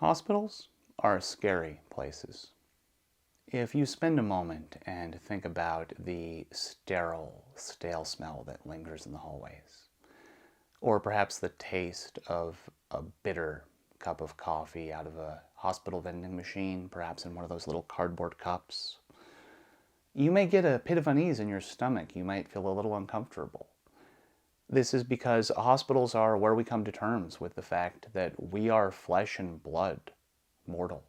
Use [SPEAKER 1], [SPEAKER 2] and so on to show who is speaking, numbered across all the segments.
[SPEAKER 1] Hospitals are scary places. If you spend a moment and think about the sterile, stale smell that lingers in the hallways, or perhaps the taste of a bitter cup of coffee out of a hospital vending machine, perhaps in one of those little cardboard cups, you may get a pit of unease in your stomach. You might feel a little uncomfortable. This is because hospitals are where we come to terms with the fact that we are flesh and blood, mortal.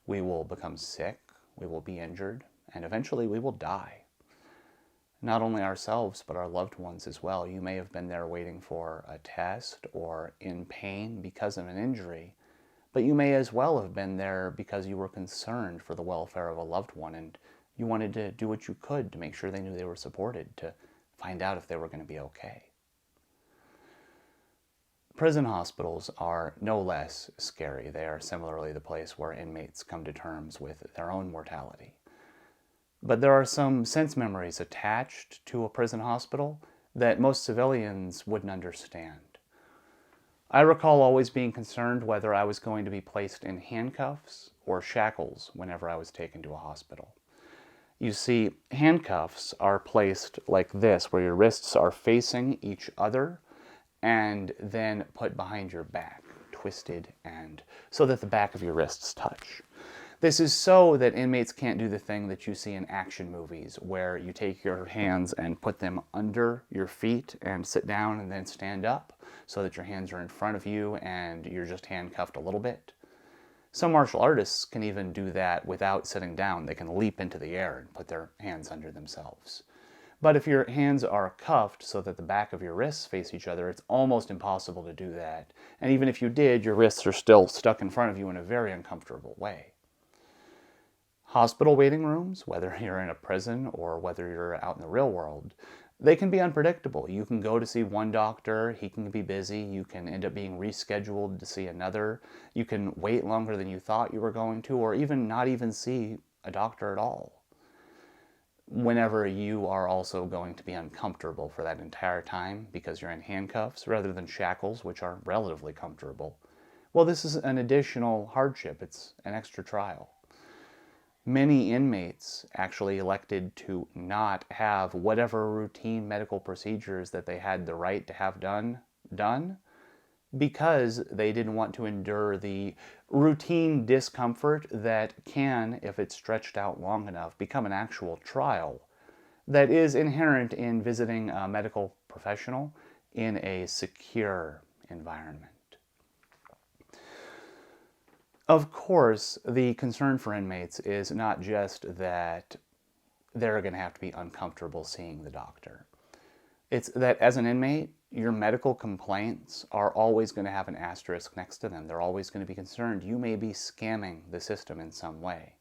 [SPEAKER 1] We will become sick, we will be injured, and eventually we will die. Not only ourselves, but our loved ones as well. You may have been there waiting for a test or in pain because of an injury, but you may as well have been there because you were concerned for the welfare of a loved one and you wanted to do what you could to make sure they knew they were supported, to find out if they were going to be okay. Prison hospitals are no less scary. They are similarly the place where inmates come to terms with their own mortality. But there are some sense memories attached to a prison hospital that most civilians wouldn't understand. I recall always being concerned whether I was going to be placed in handcuffs or shackles whenever I was taken to a hospital. You see, handcuffs are placed like this, where your wrists are facing each other and then put behind your back, twisted, and so that the back of your wrists touch. This is so that inmates can't do the thing that you see in action movies, where you take your hands and put them under your feet and sit down and then stand up, so that your hands are in front of you and you're just handcuffed a little bit. Some martial artists can even do that without sitting down. They can leap into the air and put their hands under themselves. But if your hands are cuffed so that the back of your wrists face each other, it's almost impossible to do that. And even if you did, your wrists are still stuck in front of you in a very uncomfortable way. Hospital waiting rooms, whether you're in a prison or whether you're out in the real world, they can be unpredictable. You can go to see one doctor, he can be busy, you can end up being rescheduled to see another, you can wait longer than you thought you were going to, or even not even see a doctor at all. Whenever you are also going to be uncomfortable for that entire time because you're in handcuffs rather than shackles, which are relatively comfortable, well, this is an additional hardship. It's an extra trial. Many inmates actually elected to not have whatever routine medical procedures that they had the right to have done because they didn't want to endure the routine discomfort that can, if it's stretched out long enough, become an actual trial that is inherent in visiting a medical professional in a secure environment. Of course, the concern for inmates is not just that they're going to have to be uncomfortable seeing the doctor. It's that as an inmate, your medical complaints are always going to have an asterisk next to them. They're always going to be concerned you may be scamming the system in some way.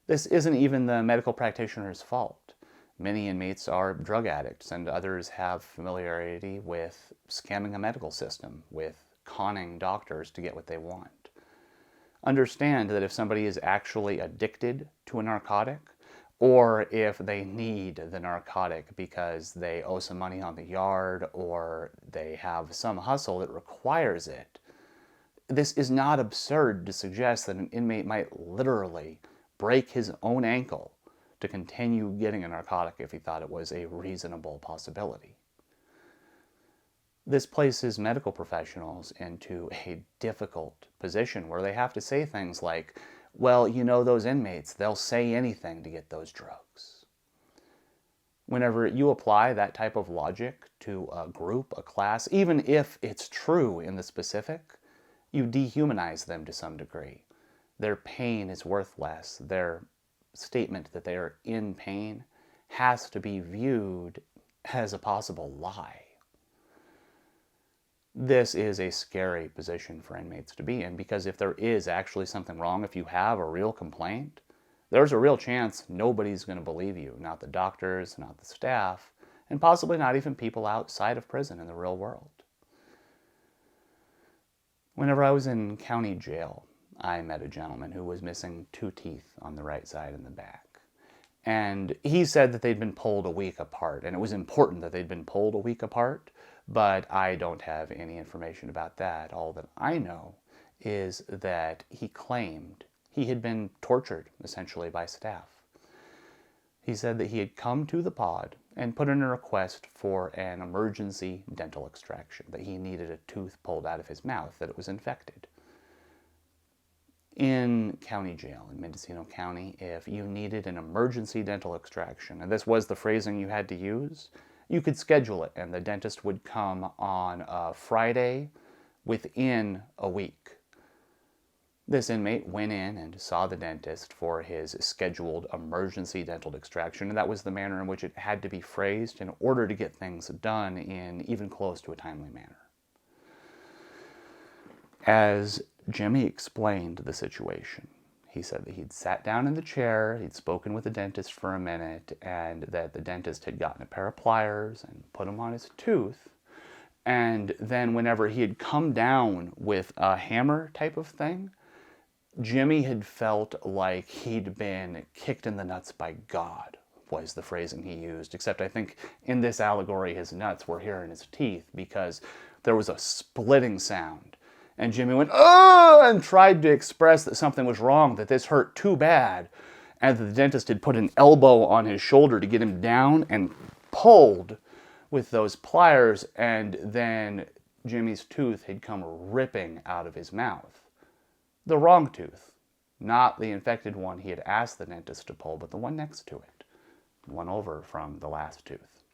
[SPEAKER 1] This isn't even the medical practitioner's fault. Many inmates are drug addicts, and others have familiarity with scamming a medical system, with conning doctors to get what they want. Understand that if somebody is actually addicted to a narcotic, or if they need the narcotic because they owe some money on the yard or they have some hustle that requires it, this is not absurd to suggest that an inmate might literally break his own ankle to continue getting a narcotic if he thought it was a reasonable possibility. This places medical professionals into a difficult position where they have to say things like, well, you know, those inmates, they'll say anything to get those drugs. Whenever you apply that type of logic to a group, a class, even if it's true in the specific, you dehumanize them to some degree. Their pain is worth less. Their statement that they are in pain has to be viewed as a possible lie. This is a scary position for inmates to be in, because if there is actually something wrong, if you have a real complaint, there's a real chance nobody's going to believe you. Not the doctors, not the staff, and possibly not even people outside of prison in the real world. Whenever I was in county jail, I met a gentleman who was missing 2 teeth on the right side and the back. And he said that they'd been pulled a week apart, and it was important that they'd been pulled a week apart, but I don't have any information about that. All that I know is that he claimed he had been tortured, essentially, by staff. He said that he had come to the pod and put in a request for an emergency dental extraction, that he needed a tooth pulled out of his mouth, that it was infected. In county jail, in Mendocino County, if you needed an emergency dental extraction, and this was the phrasing you had to use, you could schedule it, and the dentist would come on a Friday within a week. This inmate went in and saw the dentist for his scheduled emergency dental extraction, and that was the manner in which it had to be phrased in order to get things done in even close to a timely manner. As Jimmy explained the situation, he said that he'd sat down in the chair, he'd spoken with the dentist for a minute, and that the dentist had gotten a pair of pliers and put them on his tooth. And then whenever he had come down with a hammer type of thing, Jimmy had felt like he'd been kicked in the nuts by God, was the phrasing he used. Except I think in this allegory, his nuts were here in his teeth because there was a splitting sound. And Jimmy went, "Oh!" and tried to express that something was wrong, that this hurt too bad. And the dentist had put an elbow on his shoulder to get him down and pulled with those pliers. And then Jimmy's tooth had come ripping out of his mouth. The wrong tooth, not the infected one he had asked the dentist to pull, but the one next to it, one over from the last tooth.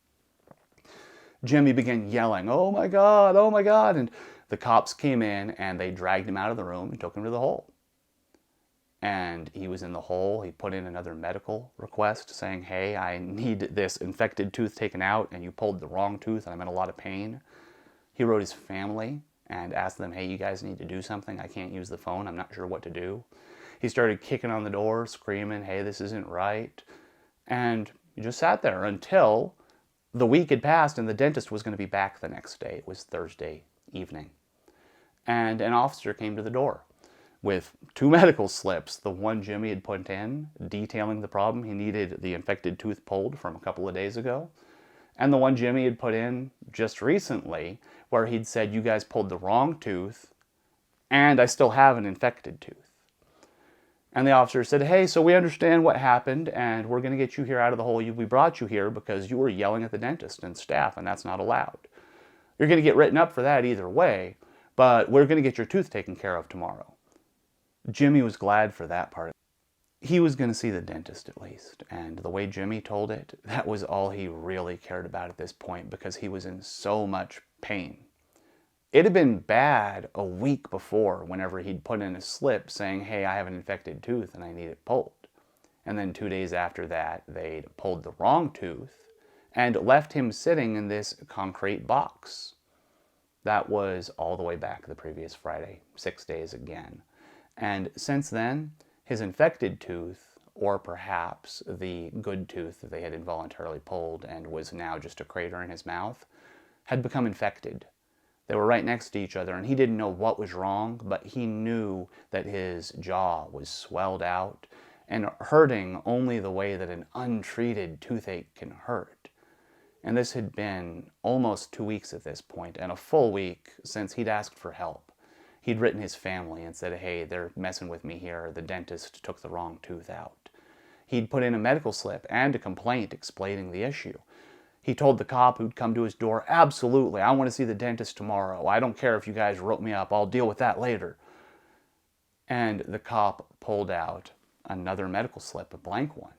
[SPEAKER 1] Jimmy began yelling, "Oh my God, oh my God," and the cops came in and they dragged him out of the room and took him to the hole. And he was in the hole. He put in another medical request saying, "Hey, I need this infected tooth taken out, and you pulled the wrong tooth, and I'm in a lot of pain." He wrote his family and asked them, "Hey, you guys need to do something. I can't use the phone. I'm not sure what to do." He started kicking on the door, screaming, "Hey, this isn't right." And he just sat there until the week had passed and the dentist was going to be back the next day. It was Thursday evening. And an officer came to the door with 2 medical slips. The one Jimmy had put in detailing the problem. He needed the infected tooth pulled from a couple of days ago. And the one Jimmy had put in just recently where he'd said, "You guys pulled the wrong tooth and I still have an infected tooth." And the officer said, "Hey, so we understand what happened and we're going to get you here out of the hole. We brought you here because you were yelling at the dentist and staff, and that's not allowed. You're going to get written up for that either way, but we're going to get your tooth taken care of tomorrow." Jimmy was glad for that part. He was going to see the dentist at least, and the way Jimmy told it, that was all he really cared about at this point because he was in so much pain. It had been bad a week before whenever he'd put in a slip saying, "Hey, I have an infected tooth and I need it pulled." And then 2 days after that, they'd pulled the wrong tooth and left him sitting in this concrete box. That was all the way back the previous Friday, 6 days again. And since then, his infected tooth, or perhaps the good tooth that they had involuntarily pulled and was now just a crater in his mouth, had become infected. They were right next to each other, and he didn't know what was wrong, but he knew that his jaw was swelled out and hurting only the way that an untreated toothache can hurt. And this had been almost 2 weeks at this point, and a full week since he'd asked for help. He'd written his family and said, "Hey, they're messing with me here. The dentist took the wrong tooth out." He'd put in a medical slip and a complaint explaining the issue. He told the cop who'd come to his door, "Absolutely, I want to see the dentist tomorrow. I don't care if you guys wrote me up. I'll deal with that later." And the cop pulled out another medical slip, a blank one,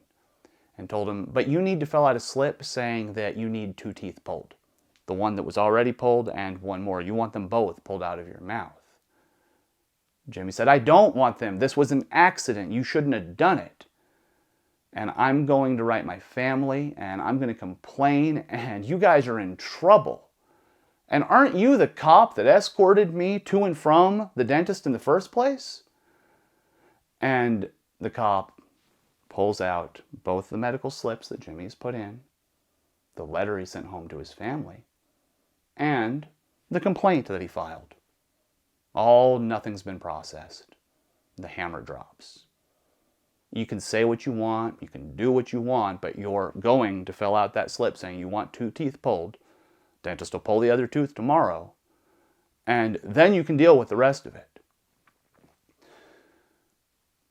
[SPEAKER 1] and told him, "But you need to fill out a slip saying that you need 2 teeth pulled. The one that was already pulled and one more. You want them both pulled out of your mouth." Jimmy said, "I don't want them. This was an accident. You shouldn't have done it. And I'm going to write my family, and I'm going to complain, and you guys are in trouble. And aren't you the cop that escorted me to and from the dentist in the first place?" And the cop pulls out both the medical slips that Jimmy's put in, the letter he sent home to his family, and the complaint that he filed. Nothing's been processed. The hammer drops. You can say what you want, you can do what you want, but you're going to fill out that slip saying you want 2 teeth pulled. Dentist will pull the other tooth tomorrow, and then you can deal with the rest of it.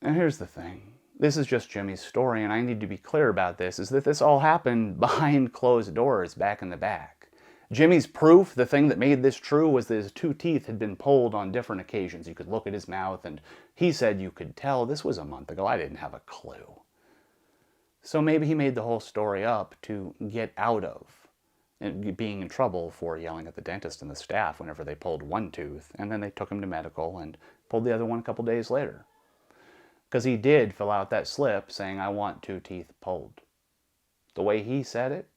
[SPEAKER 1] And here's the thing. This is just Jimmy's story, and I need to be clear about this, is that this all happened behind closed doors back in the back. Jimmy's proof, the thing that made this true, was that his 2 teeth had been pulled on different occasions. You could look at his mouth, and he said you could tell. This was a month ago. I didn't have a clue. So maybe he made the whole story up to get out of being in trouble for yelling at the dentist and the staff whenever they pulled one tooth, and then they took him to medical and pulled the other one a couple days later. Because he did fill out that slip saying, I want 2 teeth pulled. The way he said it,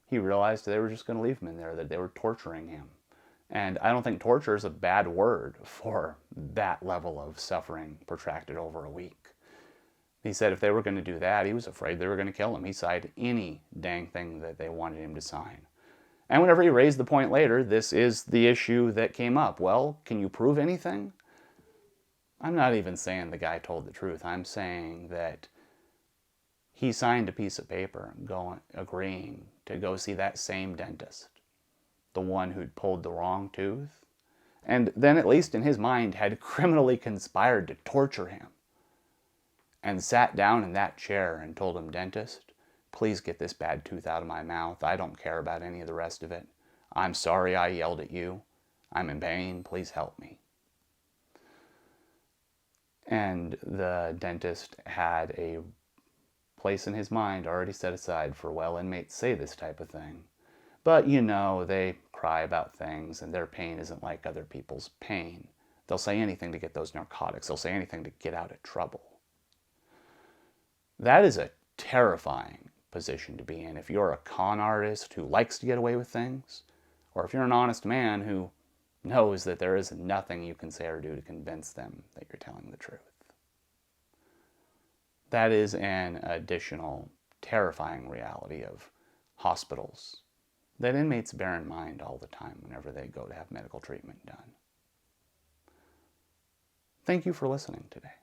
[SPEAKER 1] he realized they were just going to leave him in there, that they were torturing him. And I don't think torture is a bad word for that level of suffering protracted over a week. He said if they were going to do that, he was afraid they were going to kill him. He signed any dang thing that they wanted him to sign. And whenever he raised the point later, this is the issue that came up. Well, can you prove anything? I'm not even saying the guy told the truth. I'm saying that he signed a piece of paper agreeing to go see that same dentist, the one who'd pulled the wrong tooth, and then at least in his mind had criminally conspired to torture him, and sat down in that chair and told him, dentist, please get this bad tooth out of my mouth. I don't care about any of the rest of it. I'm sorry I yelled at you. I'm in pain. Please help me. And the dentist had a place in his mind already set aside for, well, inmates say this type of thing. But, you know, they cry about things, and their pain isn't like other people's pain. They'll say anything to get those narcotics. They'll say anything to get out of trouble. That is a terrifying position to be in if you're a con artist who likes to get away with things, or if you're an honest man who knows that there is nothing you can say or do to convince them that you're telling the truth. That is an additional terrifying reality of hospitals that inmates bear in mind all the time whenever they go to have medical treatment done. Thank you for listening today.